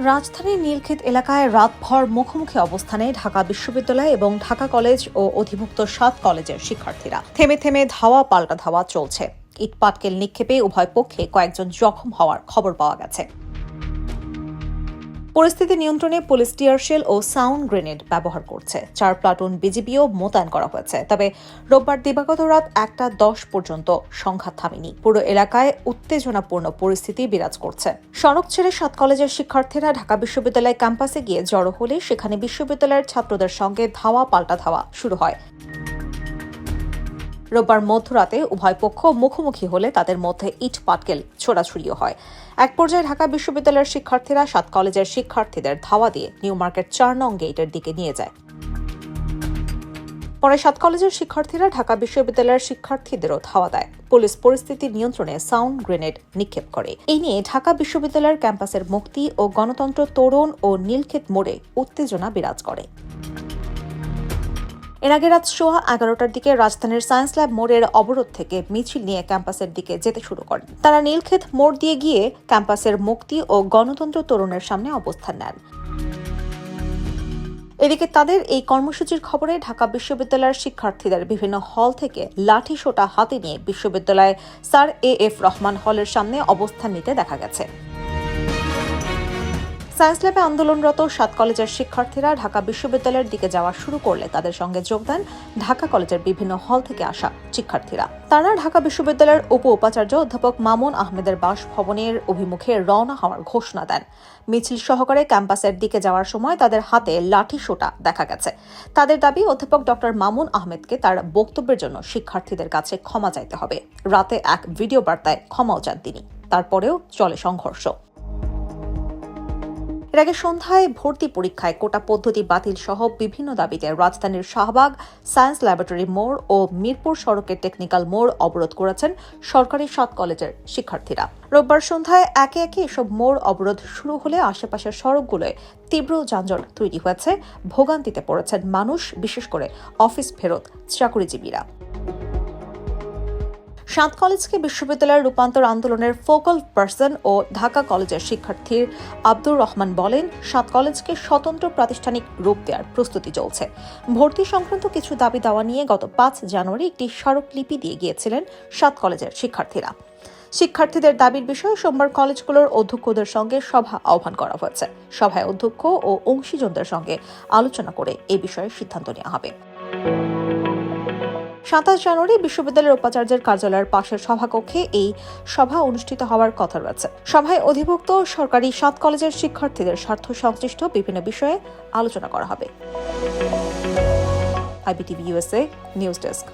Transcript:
রাজধানীর নীলক্ষেত এলাকায় রাতভর মুখোমুখি অবস্থানে ঢাকা বিশ্ববিদ্যালয় এবং ঢাকা কলেজ ও অধিভুক্ত ৭ কলেজের শিক্ষার্থীরা থেমে থেমে ধাওয়া পাল্টা ধাওয়া চলছে। ইট পাটকেল নিক্ষেপে উভয় পক্ষে কয়েকজন জখম হওয়ার খবর পাওয়া গেছে। পরিস্থিতি নিয়ন্ত্রণে পুলিশ টিয়ারশেল ও সাউন্ড গ্রেনেড ব্যবহার করছে। ৪ প্লাটুন বিজিবিও মোতায়েন করা হয়েছে। তবে রোববার দিবাগত রাত ১টা ১০ পর্যন্ত সংঘাত থামেনি। পুরো এলাকায় উত্তেজনাপূর্ণ পরিস্থিতি বিরাজ করছে। সড়ক ছেড়ে ৭ কলেজের শিক্ষার্থীরা ঢাকা বিশ্ববিদ্যালয় ক্যাম্পাসে গিয়ে জড়ো হলে সেখানে বিশ্ববিদ্যালয়ের ছাত্রদের সঙ্গে ধাওয়া পাল্টা ধাওয়া শুরু হয়। রোববার মধ্যরাতে উভয় পক্ষ মুখোমুখি হলে তাদের মধ্যে ইট পাটকেল ছোড়াছুড়িও হয়। এক পর্যায়ে ঢাকা বিশ্ববিদ্যালয়ের শিক্ষার্থীরা ৭ কলেজের শিক্ষার্থীদের ধাওয়া দিয়ে নিউ মার্কেট ৪ নং গেটের দিকে নিয়ে যায়। পরে ৭ কলেজের শিক্ষার্থীরা ঢাকা বিশ্ববিদ্যালয়ের শিক্ষার্থীদেরও ধাওয়া দেয়। পুলিশ পরিস্থিতি নিয়ন্ত্রণে সাউন্ড গ্রেনেড নিক্ষেপ করে। এই নিয়ে ঢাকা বিশ্ববিদ্যালয়ের ক্যাম্পাসের মুক্তি ও গণতন্ত্র তোরণ ও নীলক্ষেত মোড়ে উত্তেজনা বিরাজ করে। এর আগে রাত 11:15টার দিকে রাজধানীর সায়েন্স ল্যাব মোড়ের অবরোধ থেকে মিছিল নিয়ে ক্যাম্পাসের দিকে যেতে শুরু করেন। তারা নীলক্ষেত মোড় দিয়ে গিয়ে ক্যাম্পাসের মুক্তি ও গণতন্ত্র তোরণের সামনে অবস্থান নেন। এদিকে তাদের এই কর্মসূচির খবরে ঢাকা বিশ্ববিদ্যালয়ের শিক্ষার্থীদের বিভিন্ন হল থেকে লাঠি সোটা হাতে নিয়ে বিশ্ববিদ্যালয় স্যার এএফ রহমান হলের সামনে অবস্থান নিতে দেখা গেছে। সায়েন্স ল্যাবে আন্দোলনরত ৭ কলেজের শিক্ষার্থীরা ঢাকা বিশ্ববিদ্যালয়ের দিকে যাওয়া শুরু করলে তাদের সঙ্গে যোগ দেন ঢাকা কলেজের বিভিন্ন হল থেকে আসা শিক্ষার্থীরা। তারা ঢাকা বিশ্ববিদ্যালয়ের উপাচার্য অধ্যাপক মামুন আহমেদের বাসভবনের অভিমুখে রওনা হওয়ার ঘোষণা দেন। মিছিল সহকারে ক্যাম্পাসের দিকে যাওয়ার সময় তাদের হাতে লাঠি সোটা দেখা গেছে। তাদের দাবি, অধ্যাপক ডক্টর মামুন আহমেদকে তার বক্তব্যের জন্য শিক্ষার্থীদের কাছে ক্ষমা চাইতে হবে। রাতে এক ভিডিও বার্তায় ক্ষমাও চান তিনি। তারপরেও চলে সংঘর্ষ। এর আগে সন্ধ্যায় ভর্তি পরীক্ষায় কোটা পদ্ধতি বাতিল সহ বিভিন্ন দাবিতে রাজধানীর শাহবাগ, সায়েন্স ল্যাবরেটরি মোড় ও মিরপুর সড়কের টেকনিক্যাল মোড় অবরোধ করেছেন সরকারি ৭ কলেজের শিক্ষার্থীরা। রোববার সন্ধ্যায় একে একে এসব মোড় অবরোধ শুরু হলে আশেপাশের সড়কগুলোয় তীব্র যানজট তৈরি হয়েছে। ভোগান্তিতে পড়েছেন মানুষ, বিশেষ করে অফিস ফেরত চাকরিজীবীরা। ৭ কলেজকে বিশ্ববিদ্যালয়ের রূপান্তর আন্দোলনের ফোকাল পার্সন ও ঢাকা কলেজের শিক্ষার্থী আব্দুর রহমান বলেন, ৭ কলেজকে স্বতন্ত্র প্রাতিষ্ঠানিক রূপ দেওয়ার প্রস্তুতি চলছে। ভর্তি সংক্রান্ত কিছু দাবি দাওয়া নিয়ে গত ৫ জানুয়ারি একটি স্মারকলিপি দিয়ে গিয়েছিলেন ৭ কলেজের শিক্ষার্থীরা। শিক্ষার্থীদের দাবির বিষয়ে সোমবার কলেজগুলোর অধ্যক্ষদের সঙ্গে সভা আহ্বান করা হয়েছে। সভায় অধ্যক্ষ ও অংশীজনদের সঙ্গে আলোচনা করে এই বিষয়ে সিদ্ধান্ত নেওয়া হবে। ২৭ জানুয়ারি বিশ্ববিদ্যালয়ের উপাচার্যের কার্যালয়ের পাশের সভাকক্ষে এই সভা অনুষ্ঠিত হওয়ার কথা রয়েছে। সভায় অধিভুক্ত সরকারি ৭ কলেজের শিক্ষার্থীদের স্বার্থ সংশ্লিষ্ট বিভিন্ন বিষয়ে আলোচনা করা হবে। IBTV USA news desk.